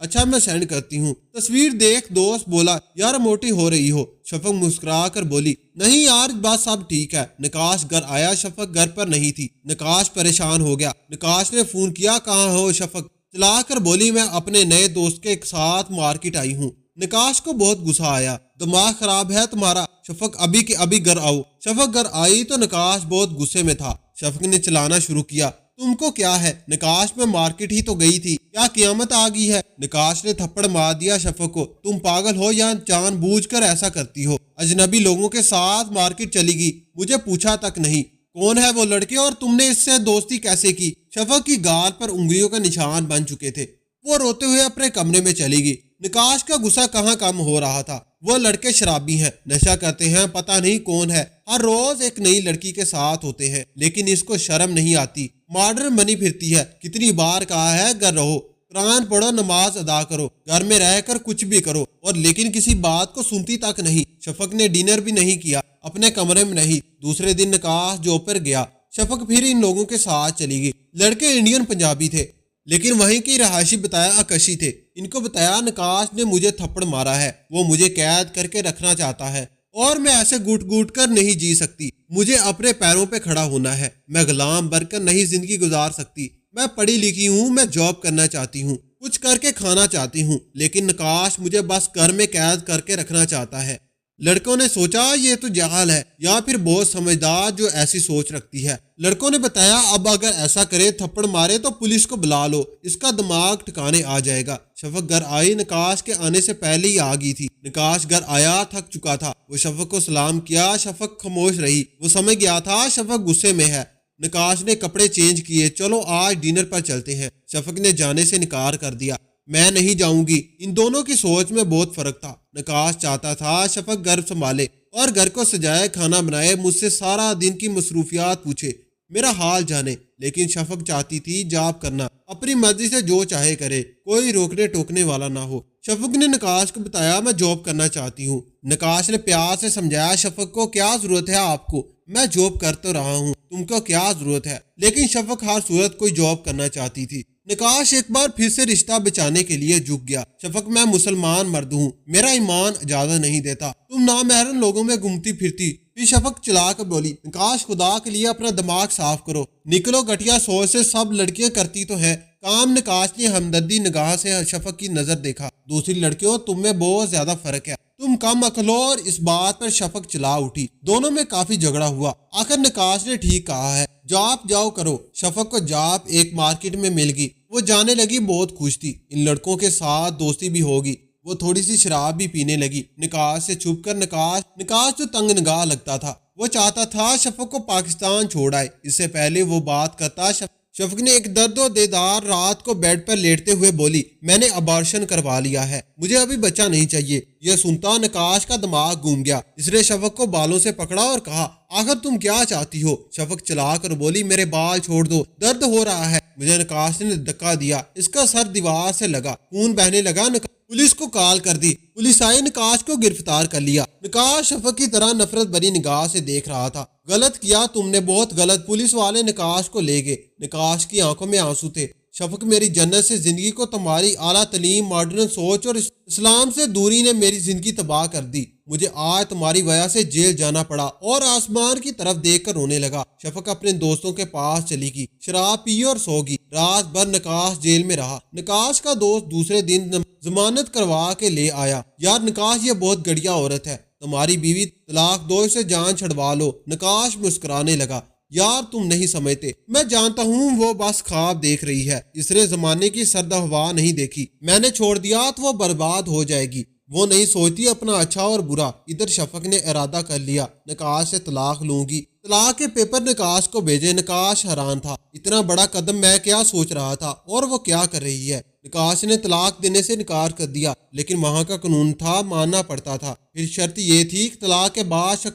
اچھا میں سینڈ کرتی ہوں۔ تصویر دیکھ دوست بولا یار موٹی ہو رہی ہو۔ شفق مسکرا کر بولی نہیں یار بات سب ٹھیک ہے۔ نکاش گھر آیا، شفق گھر پر نہیں تھی۔ نکاش پریشان ہو گیا۔ نکاش نے فون کیا کہاں ہو؟ شفق چلا کر بولی میں اپنے نئے دوست کے ساتھ مارکیٹ آئی ہوں۔ نکاش کو بہت غصہ آیا، دماغ خراب ہے تمہارا؟ شفق ابھی کے ابھی گھر آؤ۔ شفق گھر آئی تو نکاش بہت غصے میں تھا۔ شفق نے چلانا شروع کیا، تم کو کیا ہے؟ نکاش میں مارکیٹ ہی تو گئی تھی، کیا قیامت آ گئی ہے؟ نکاش نے تھپڑ مار دیا شفق کو، تم پاگل ہو یا جان بوجھ کر ایسا کرتی ہو؟ اجنبی لوگوں کے ساتھ مارکیٹ چلی گئی، مجھے پوچھا تک نہیں کون ہے وہ لڑکے اور تم نے اس سے دوستی کیسے کی؟ شفق کی گال پر انگلیوں کا نشان بن چکے تھے۔ وہ روتے ہوئے اپنے کمرے میں چلی گئی۔ نکاش کا غصہ کہاں کم ہو رہا تھا۔ وہ لڑکے شرابی ہیں، نشہ کرتے ہیں، پتہ نہیں کون ہے، ہر روز ایک نئی لڑکی کے ساتھ ہوتے ہیں، لیکن اس کو شرم نہیں آتی، ماڈرن بنی پھرتی ہے۔ کتنی بار کہا ہے گھر رہو، قرآن پڑھو، نماز ادا کرو، گھر میں رہ کر کچھ بھی کرو، اور لیکن کسی بات کو سنتی تک نہیں۔ شفق نے ڈنر بھی نہیں کیا، اپنے کمرے میں نہیں۔ دوسرے دن نکاش جاب پر گیا، شفق پھر ان لوگوں کے ساتھ چلی گئی۔ لڑکے انڈین پنجابی تھے، لیکن وہیں کی رہائشی بتایا آکشی تھے۔ ان کو بتایا نکاش نے مجھے تھپڑ مارا ہے، وہ مجھے قید کر کے رکھنا چاہتا ہے اور میں ایسے گوٹ گوٹ کر نہیں جی سکتی، مجھے اپنے پیروں پہ کھڑا ہونا ہے، میں غلام بن کر نہیں زندگی گزار سکتی، میں پڑھی لکھی ہوں، میں جاب کرنا چاہتی ہوں، کچھ کر کے کھانا چاہتی ہوں، لیکن نکاش مجھے بس گھر میں قید کر کے رکھنا چاہتا ہے۔ لڑکوں نے سوچا یہ تو جہل ہے یا پھر بہت سمجھدار جو ایسی سوچ رکھتی ہے۔ لڑکوں نے بتایا اب اگر ایسا کرے تھپڑ مارے تو پولیس کو بلا لو، اس کا دماغ ٹھکانے آ جائے گا۔ شفق گھر آئی، نکاش کے آنے سے پہلے ہی آ گئی تھی۔ نکاش گھر آیا، تھک چکا تھا، وہ شفق کو سلام کیا، شفق خاموش رہی، وہ سمجھ گیا تھا شفق غصے میں ہے۔ نکاش نے کپڑے چینج کیے، چلو آج ڈنر پر چلتے ہیں۔ شفق نے جانے سے انکار کر دیا، میں نہیں جاؤں گی۔ ان دونوں کی سوچ میں بہت فرق تھا۔ نکاش چاہتا تھا شفق گھر سنبھالے اور گھر کو سجائے، کھانا بنائے، مجھ سے سارا دن کی مصروفیات پوچھے، میرا حال جانے، لیکن شفق چاہتی تھی جاب کرنا، اپنی مرضی سے جو چاہے کرے، کوئی روکنے ٹوکنے والا نہ ہو۔ شفق نے نکاش کو بتایا میں جاب کرنا چاہتی ہوں۔ نکاش نے پیار سے سمجھایا شفق کو کیا ضرورت ہے آپ کو، میں جاب کر تو رہا ہوں، تم کو کیا ضرورت ہے؟ لیکن شفق ہر صورت کوئی جاب کرنا چاہتی تھی۔ نکاش ایک بار پھر سے رشتہ بچانے کے لیے جھک گیا۔ شفق میں مسلمان مرد ہوں، میرا ایمان اجازت نہیں دیتا، تم نامحرم لوگوں میں گھومتی پھرتی۔ پھر شفق چلا کر بولی نکاش خدا کے لیے اپنا دماغ صاف کرو، نکلو گھٹیا سوچ سے، سب لڑکیاں کرتی تو ہیں کام۔ نکاش نے ہمدردی نگاہ سے شفق کی نظر دیکھا، دوسری لڑکیوں تم میں بہت زیادہ فرق ہے، تم کم عقل ہو، اور اس بات پر شفق چلا اٹھی۔ دونوں میں کافی جھگڑا ہوا، آخر نکاش نے ٹھیک کہا ہے، جاب جاؤ کرو۔ شفق کو جاب ایک مارکیٹ میں مل گئی، وہ جانے لگی، بہت خوش تھی، ان لڑکوں کے ساتھ دوستی بھی ہوگی۔ وہ تھوڑی سی شراب بھی پینے لگی، نکاش سے چھپ کر۔ نکاش تو تنگ نگاہ لگتا تھا، وہ چاہتا تھا شفق کو پاکستان چھوڑ آئے۔ اس سے پہلے وہ بات کرتا، شفق نے ایک درد و دیدار رات کو بیڈ پر لیٹتے ہوئے بولی میں نے ابارشن کروا لیا ہے، مجھے ابھی بچہ نہیں چاہیے۔ یہ سنتا نکاش کا دماغ گھوم گیا، اس نے شفق کو بالوں سے پکڑا اور کہا آخر تم کیا چاہتی ہو؟ شفق چلا کر بولی میرے بال چھوڑ دو، درد ہو رہا ہے مجھے۔ نکاش نے دھکا دیا، اس کا سر دیوار سے لگا، خون بہنے لگا۔ پولیس کو کال کر دی، پولیس آئی، نکاش کو گرفتار کر لیا۔ نکاش شفق کی طرح نفرت بھری نگاہ سے دیکھ رہا تھا۔ غلط کیا تم نے، بہت غلط۔ پولیس والے نکاش کو لے گئے، نکاش کی آنکھوں میں آنسو تھے۔ شفق میری جنت سے زندگی کو تمہاری اعلیٰ تعلیم، ماڈرن سوچ اور اسلام سے دوری نے میری زندگی تباہ کر دی، مجھے آج تمہاری وجہ سے جیل جانا پڑا، اور آسمان کی طرف دیکھ کر رونے لگا۔ شفق اپنے دوستوں کے پاس چلی گئی، شراب پی اور سو گئی۔ رات بھر نکاش جیل میں رہا۔ نکاش کا دوست دوسرے دن ضمانت کروا کے لے آیا، یار نکاش یہ بہت گڑیا عورت ہے، تمہاری بیوی طلاق دو، اسے جان چھڑوا لو۔ نکاش مسکرانے لگا، یار تم نہیں سمجھتے، میں جانتا ہوں وہ بس خواب دیکھ رہی ہے، اس نے زمانے کی سرد ہوا نہیں دیکھی، میں نے چھوڑ دیا تو وہ برباد ہو جائے گی، وہ نہیں سوچتی اپنا اچھا اور برا۔ ادھر شفق نے ارادہ کر لیا نکاش سے طلاق لوں گی، طلاق کے پیپر نکاش کو بھیجے۔ نکاش حیران تھا، اتنا بڑا قدم میں کیا سوچ رہا تھا اور وہ کیا کر رہی ہے۔ نکاش نے طلاق دینے سے انکار کر دیا، لیکن وہاں کا قانون تھا، ماننا پڑتا تھا۔ پھر شرط یہ تھی کہ طلاق کے بعد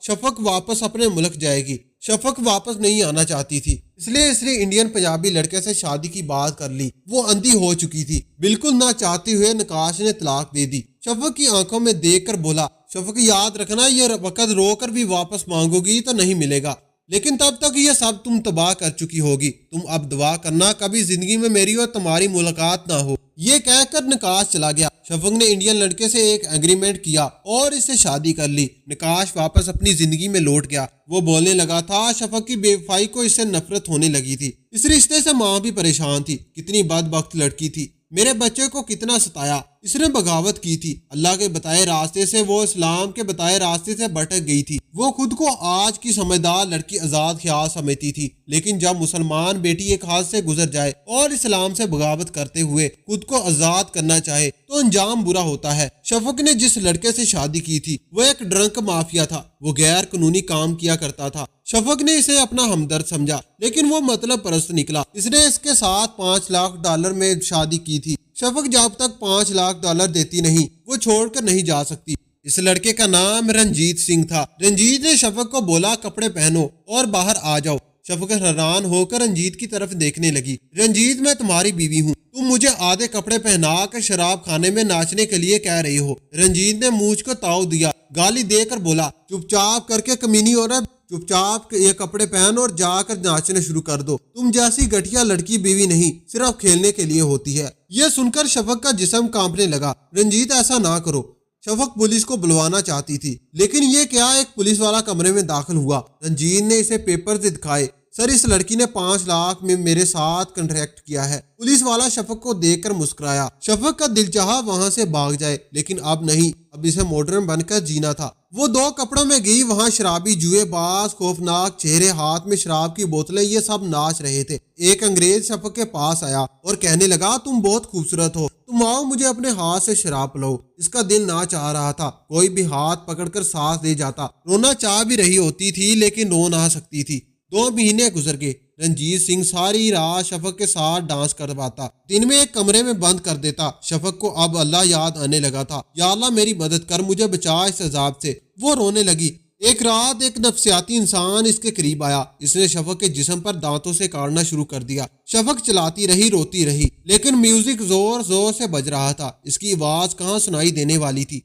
شفق واپس اپنے ملک جائے گی۔ شفق واپس نہیں آنا چاہتی تھی، اس لیے انڈین پنجابی لڑکے سے شادی کی بات کر لی۔ وہ اندھی ہو چکی تھی، بالکل نہ چاہتے ہوئے نکاش نے طلاق دے دی۔ شفق کی آنکھوں میں دیکھ کر بولا شفق یاد رکھنا، یہ وقت رو کر بھی واپس مانگو گی تو نہیں ملے گا، لیکن تب تک یہ سب تم تباہ کر چکی ہوگی۔ تم اب دعا کرنا کبھی زندگی میں میری اور تمہاری ملاقات نہ ہو، یہ کہہ کر نکاش چلا گیا۔ شفق نے انڈین لڑکے سے ایک ایگریمنٹ کیا اور اس سے شادی کر لی۔ نکاش واپس اپنی زندگی میں لوٹ گیا۔ وہ بولنے لگا تھا شفق کی بے وفائی کو اس سے نفرت ہونے لگی تھی۔ اس رشتے سے ماں بھی پریشان تھی، کتنی بدبخت لڑکی تھی، میرے بچے کو کتنا ستایا، اس نے بغاوت کی تھی، اللہ کے بتائے راستے سے وہ اسلام کے بتائے راستے سے بھٹک گئی تھی۔ وہ خود کو آج کی سمجھدار لڑکی آزاد خیال سمجھتی تھی، لیکن جب مسلمان بیٹی ایک حد سے گزر جائے اور اسلام سے بغاوت کرتے ہوئے خود کو آزاد کرنا چاہے تو انجام برا ہوتا ہے۔ شفق نے جس لڑکے سے شادی کی تھی وہ ایک ڈرنک مافیا تھا، وہ غیر قانونی کام کیا کرتا تھا۔ شفق نے اسے اپنا ہمدرد سمجھا، لیکن وہ مطلب پرست نکلا۔ اس نے اس کے ساتھ $5 لاکھ میں شادی کی تھی۔ شفق جب تک $5 لاکھ دیتی نہیں، وہ چھوڑ کر نہیں جا سکتی۔ اس لڑکے کا نام رنجیت سنگھ تھا۔ رنجیت نے شفق کو بولا کپڑے پہنو اور باہر آ جاؤ۔ شفق حیران ہو کر رنجیت کی طرف دیکھنے لگی۔ رنجیت، میں تمہاری بیوی ہوں، تم مجھے آدھے کپڑے پہنا کر شراب خانے میں ناچنے کے لیے کہہ رہی ہو۔ رنجیت نے مونچھ کو تاؤ دیا، گالی دے کر بولا چپ چاپ کر کے کمینی عورت، چپ چاپ یہ کپڑے پہن اور جا کر ناچنے شروع کر دو۔ تم جیسی گھٹیا لڑکی بیوی نہیں، صرف کھیلنے کے لیے ہوتی ہے۔ یہ سن کر شفق کا جسم کانپنے لگا۔ رنجیت، ایسا نہ کرو۔ شفق پولیس کو بلوانا چاہتی تھی، لیکن یہ کیا، ایک پولیس والا کمرے میں داخل ہوا۔ رنجیت نے اسے پیپرز دکھائے۔ سر، اس لڑکی نے $5 لاکھ میں میرے ساتھ کنٹریکٹ کیا ہے۔ پولیس والا شفق کو دیکھ کر مسکرایا۔ شفق کا دل چاہا وہاں سے بھاگ جائے، لیکن اب نہیں، اب اسے ماڈرن بن کر جینا تھا۔ وہ 2 کپڑوں میں گئی، وہاں شرابی، جوئے باز، خوفناک چہرے، ہاتھ میں شراب کی بوتلیں، یہ سب ناچ رہے تھے۔ ایک انگریز شفق کے پاس آیا اور کہنے لگا تم بہت خوبصورت ہو، تم آؤ مجھے اپنے ہاتھ سے شراب پلاؤ۔ اس کا دل نہ چاہ رہا تھا، کوئی بھی ہاتھ پکڑ کر سانس دے جاتا۔ رونا چاہ بھی رہی ہوتی تھی لیکن رو نہ سکتی تھی۔ 2 مہینے گزر گئے۔ رنجیت سنگھ ساری رات شفق کے ساتھ ڈانس کرواتا، دن میں ایک کمرے میں بند کر دیتا۔ شفق کو اب اللہ یاد آنے لگا تھا۔ یا اللہ میری مدد کر، مجھے بچا اس عذاب سے۔ وہ رونے لگی۔ ایک رات ایک نفسیاتی انسان اس کے قریب آیا۔ اس نے شفق کے جسم پر دانتوں سے کاٹنا شروع کر دیا۔ شفق چلاتی رہی، روتی رہی، لیکن میوزک زور زور سے بج رہا تھا۔ اس کی آواز کہاں سنائی دینے والی تھی۔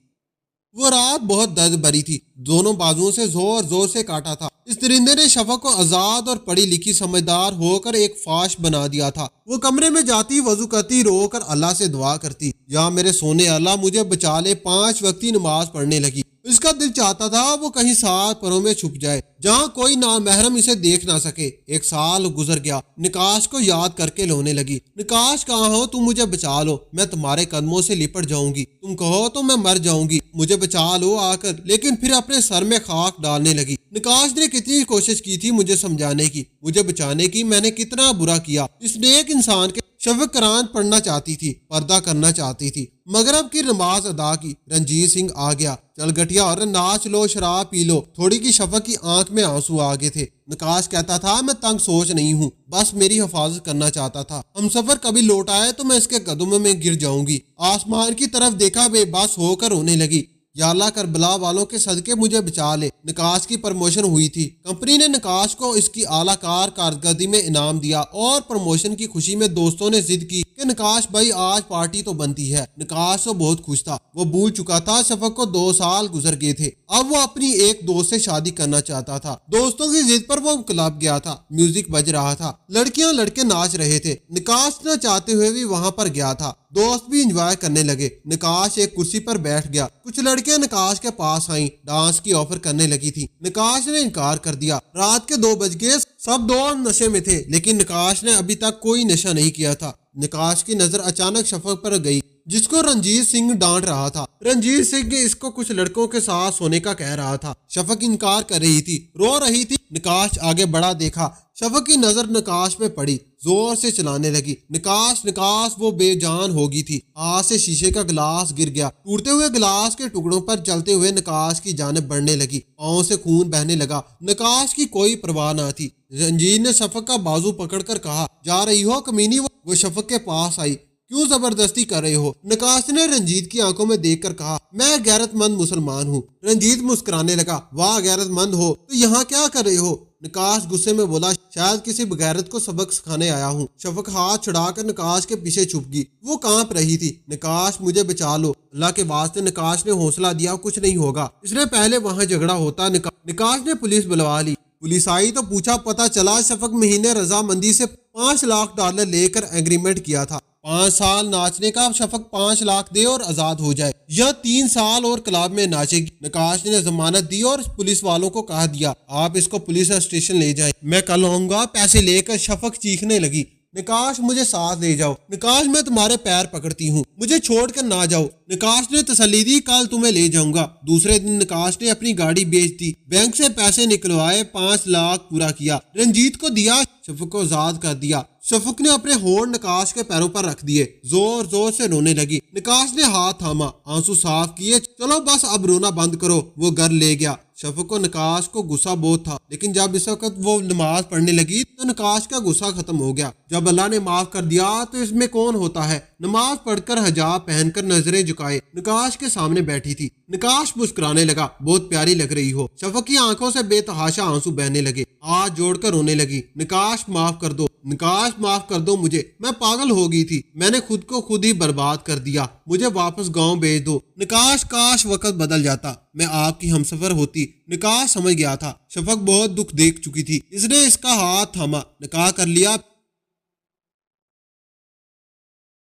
وہ رات بہت درد بھری تھی، دونوں بازوؤں سے زور زور سے کاٹا تھا۔ اس درندے نے شفق کو آزاد اور پڑھی لکھی سمجھدار ہو کر ایک فاش بنا دیا تھا۔ وہ کمرے میں جاتی، وضو کرتی، رو کر اللہ سے دعا کرتی، یا میرے سونے اللہ مجھے بچا لے۔ 5 وقتی نماز پڑھنے لگی۔ اس کا دل چاہتا تھا وہ کہیں 7 پروں میں چھپ جائے جہاں کوئی نامحرم اسے دیکھ نہ سکے۔ 1 سال گزر گیا۔ نکاش کو یاد کر کے رونے لگی۔ نکاش کہاں ہو، تم مجھے بچا لو، میں تمہارے قدموں سے لپٹ جاؤں گی، تم کہو تو میں مر جاؤں گی، مجھے بچا لو آ کر۔ لیکن پھر اپنے سر میں خاک ڈالنے لگی۔ نکاش نے کتنی کوشش کی تھی مجھے سمجھانے کی، مجھے بچانے کی، میں نے کتنا برا کیا۔ اس نیک انسان کے شفق قرآن پڑھنا چاہتی تھی، پردہ کرنا چاہتی تھی، مغرب کی نماز ادا کی۔ رنجیت سنگھ آ گیا۔ چل گٹیا اور ناچ لو، شراب پی لو۔ تھوڑی کی شفق کی آنکھ میں آنسو آ گئے تھے۔ نکاش کہتا تھا میں تنگ سوچ نہیں ہوں، بس میری حفاظت کرنا چاہتا تھا۔ ہم سفر کبھی لوٹ آئے تو میں اس کے قدموں میں گر جاؤں گی۔ آسمان کی طرف دیکھا، بے بس ہو کر رونے لگی۔ یا اللہ کربلا والوں کے صدقے مجھے بچا لے۔ نکاش کی پروموشن ہوئی تھی۔ کمپنی نے نکاش کو اس کی اعلیٰ کارکردگی میں انعام دیا اور پروموشن کی خوشی میں دوستوں نے ضد کی کہ نکاش بھائی آج پارٹی تو بنتی ہے۔ نکاش تو بہت خوش تھا، وہ بھول چکا تھا شفق کو 2 سال گزر گئے تھے۔ اب وہ اپنی ایک دوست سے شادی کرنا چاہتا تھا۔ دوستوں کی ضد پر وہ کلب گیا تھا، میوزک بج رہا تھا، لڑکیاں لڑکے ناچ رہے تھے۔ نکاش نہ چاہتے ہوئے بھی وہاں پر گیا تھا۔ دوست بھی انجوائے کرنے لگے۔ نکاش ایک کرسی پر بیٹھ گیا۔ کچھ لڑکیاں نکاش کے پاس آئیں، ڈانس کی آفر کرنے لگی تھی۔ نکاش نے انکار کر دیا۔ رات کے 2 بج گئے، سب 2 نشے میں تھے، لیکن نکاش نے ابھی تک کوئی نشہ نہیں کیا تھا۔ نکاش کی نظر اچانک شفق پر گئی جس کو رنجیت سنگھ ڈانٹ رہا تھا۔ رنجیت سنگھ اس کو کچھ لڑکوں کے ساتھ سونے کا کہہ رہا تھا۔ شفق انکار کر رہی تھی، رو رہی تھی۔ نکاش آگے بڑھا، دیکھا شفق کی نظر نکاش پہ پڑی، زور سے چلانے لگی۔ نکاش وہ بے جان ہو گئی تھی۔ ہاتھ سے شیشے کا گلاس گر گیا، ٹوٹتے ہوئے گلاس کے ٹکڑوں پر چلتے ہوئے نکاش کی جانب بڑھنے لگی، پاؤں سے خون بہنے لگا۔ نکاش کی کوئی پرواہ نہ تھی۔ رنجیت نے شفق کا بازو پکڑ کر کہا جا رہی ہو کمینی؟ وہ شفق کے پاس آئی۔ کیوں زبردستی کر رہے ہو؟ نکاش نے رنجیت کی آنکھوں میں دیکھ کر کہا میں غیرت مند مسلمان ہوں۔ رنجیت مسکرانے لگا، واہ غیرت مند ہو تو یہاں کیا کر رہے ہو؟ نکاش غصے میں بولا شاید کسی بغیرت کو سبق سکھانے آیا ہوں۔ شفق ہاتھ چھڑا کر نکاش کے پیچھے چھپ گئی، وہ کانپ رہی تھی۔ نکاش مجھے بچا لو، اللہ کے واسطے۔ نکاش نے حوصلہ دیا کچھ نہیں ہوگا، اس نے پہلے وہاں جھگڑا ہوتا۔ نکاش نے پولیس بلوا لی۔ پولیس آئی تو پوچھا، پتہ چلا شفق مہینے رضامندی سے $5 لاکھ لے کر ایگریمنٹ کیا تھا 5 سال ناچنے کا شفق 5 لاکھ دے اور آزاد ہو جائے یا 3 سال اور کلب میں ناچے گی۔ نقاش نے ضمانت دی اور پولیس والوں کو کہا دیا آپ اس کو پولیس اسٹیشن لے جائیں، میں کل آؤں گا۔ پیسے لے کر شفق چیخنے لگی نقاش مجھے ساتھ لے جاؤ، نقاش میں تمہارے پیر پکڑتی ہوں، مجھے چھوڑ کر نہ جاؤ۔ نقاش نے تسلی دی کل تمہیں لے جاؤں گا۔ دوسرے دن نقاش نے اپنی گاڑی بیچ دی، بینک سے پیسے نکلوائے، 5 لاکھ پورا کیا، رنجیت کو دیا، شفق کو آزاد کر دیا۔ شفق نے اپنے ہونٹ نقاش کے پیروں پر رکھ دیے، زور زور سے رونے لگی۔ نقاش نے ہاتھ تھاما، آنسو صاف کیے، چلو بس اب رونا بند کرو، وہ گھر لے گیا۔ شفق کو نقاش کو غصہ بہت تھا، لیکن جب اس وقت وہ نماز پڑھنے لگی تو نقاش کا غصہ ختم ہو گیا۔ جب اللہ نے معاف کر دیا تو اس میں کون ہوتا ہے؟ نماز پڑھ کر حجاب پہن کر نظریں جھکائے نقاش کے سامنے بیٹھی تھی۔ نقاش مسکرانے لگا، بہت پیاری لگ رہی ہو۔ شفق کی آنکھوں سے بے تحاشا آنسو بہنے لگے، ہاتھ جوڑ کر رونے لگی، نقاش معاف کر دو، نقاش معاف کر دو مجھے، میں پاگل ہو گئی تھی، میں نے خود کو خود ہی برباد کر دیا، مجھے واپس گاؤں بھیج دو۔ نقاش کاش وقت بدل جاتا، میں آپ کی ہمسفر ہوتی۔ نقاش سمجھ گیا تھا شفق بہت دکھ دیکھ چکی تھی، اس نے اس کا ہاتھ تھاما، نکاح کر لیا۔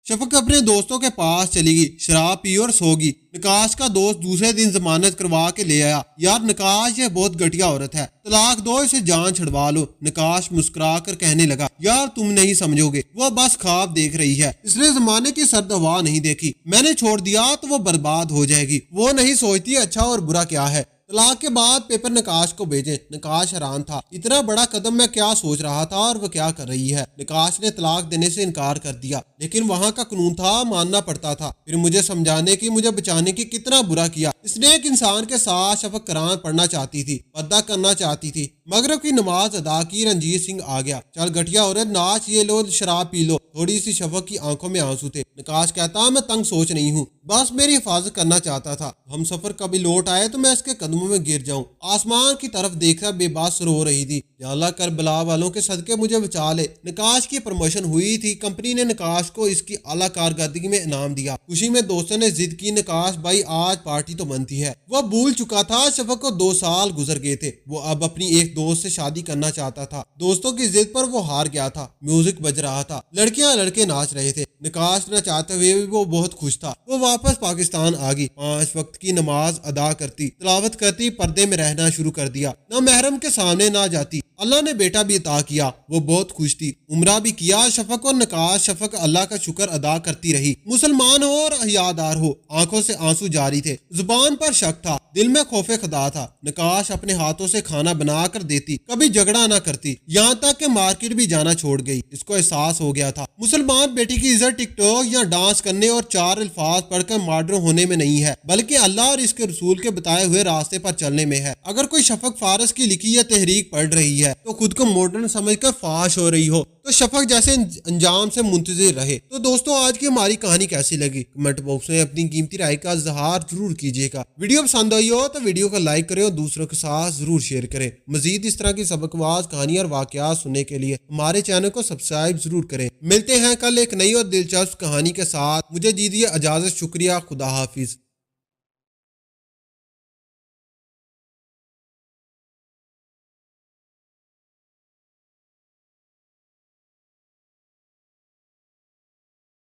شفق اپنے دوستوں کے پاس چلی گئی، شراب پی اور سو گئی۔ نقاش کا دوست دوسرے دن ضمانت کروا کے لے آیا، یار نقاش یہ بہت گھٹیا عورت ہے، طلاق دو، اسے جان چھڑوا لو۔ نقاش مسکرا کر کہنے لگا یار تم نہیں سمجھو گے، وہ بس خواب دیکھ رہی ہے، اس نے زمانے کی سرد ہوا نہیں دیکھی، میں نے چھوڑ دیا تو وہ برباد ہو جائے گی، وہ نہیں سوچتی اچھا اور برا کیا ہے۔ طلاق کے بعد پیپر نقاش کو بھیجے۔ نقاش حیران تھا، اتنا بڑا قدم میں کیا سوچ رہا تھا اور وہ کیا کر رہی ہے۔ نقاش نے طلاق دینے سے انکار کر دیا، لیکن وہاں کا قانون تھا، ماننا پڑتا تھا۔ پھر مجھے سمجھانے کی، مجھے بچانے کی کتنا برا کیا۔ اس نے ایک انسان کے ساتھ شفق قرآن پڑھنا چاہتی تھی، پردہ کرنا چاہتی تھی، مغرب کی نماز ادا کی۔ رنجیت سنگھ آ گیا، چل گٹیا عورت ناچ، یہ لو شراب پی لو۔ تھوڑی سی شفق کی آنکھوں میں آنسو تھے۔ نقاش کہتا میں تنگ سوچ نہیں ہوں، بس میری حفاظت کرنا چاہتا تھا، ہم سفر کبھی لوٹ آئے تو میں اس کے قدموں میں گر جاؤں۔ آسمان کی طرف دیکھا بے بس رو رہی تھی، یا اللہ کربلا والوں کے صدقے مجھے بچا لے۔ نقاش کی پروموشن ہوئی تھی، کمپنی نے نقاش کو اس کی اعلیٰ کارکردگی میں انعام دیا۔ خوشی میں دوستوں نے ضد کی نقاش بھائی آج پارٹی تو بنتی ہے۔ وہ بھول چکا تھا شفق کو 2 سال گزر گئے تھے، وہ اب اپنی ایک دوست سے شادی کرنا چاہتا تھا۔ دوستوں کی ضد پر وہ ہار گیا تھا۔ میوزک بج رہا تھا، لڑکیاں لڑکے ناچ رہے تھے، نقاش نہ چاہتے ہوئے بھی وہ بہت خوش تھا۔ وہ واپس پاکستان آ گئی، 5 وقت کی نماز ادا کرتی، تلاوت کرتی، پردے میں رہنا شروع کر دیا، نہ محرم کے سامنے نہ جاتی۔ اللہ نے بیٹا بھی عطا کیا، وہ بہت خوش تھی۔ عمرہ بھی کیا۔ شفق اور نقاش، شفق اللہ کا شکر ادا کرتی رہی، مسلمان ہو اور حیادار ہو، آنکھوں سے آنسو جاری تھے، زبان پر شک تھا، دل میں خوف خدا تھا۔ نقاش اپنے ہاتھوں سے کھانا بنا کر دیتی، کبھی جھگڑا نہ کرتی، یہاں تک کہ مارکیٹ بھی جانا چھوڑ گئی۔ اس کو احساس ہو گیا تھا مسلمان بیٹی کی عزت ٹک ٹاک یا ڈانس کرنے اور 4 الفاظ پڑھ کر ماڈرن ہونے میں نہیں ہے، بلکہ اللہ اور اس کے رسول کے بتائے ہوئے راستے پر چلنے میں ہے۔ اگر کوئی شفق فارس کی لکھی یا تحریک پڑھ رہی ہے تو خود کو ماڈرن سمجھ کر فاش ہو رہی ہو، تو شفق جیسے انجام سے منتظر رہے۔ تو دوستوں آج کی ہماری کہانی کیسی لگی؟ کمنٹ باکس میں اپنی قیمتی رائے کا اظہار ضرور کیجیے گا۔ ویڈیو پسند آئی ہو تو ویڈیو کو لائک کریں اور دوسروں کے ساتھ ضرور شیئر کریں۔ مزید اس طرح کی سبق آموز کہانی اور واقعات سننے کے لیے ہمارے چینل کو سبسکرائب ضرور کریں۔ ملتے ہیں کل ایک نئی اور دلچسپ کہانی کے ساتھ، مجھے دیجیے اجازت، شکریہ، خدا حافظ۔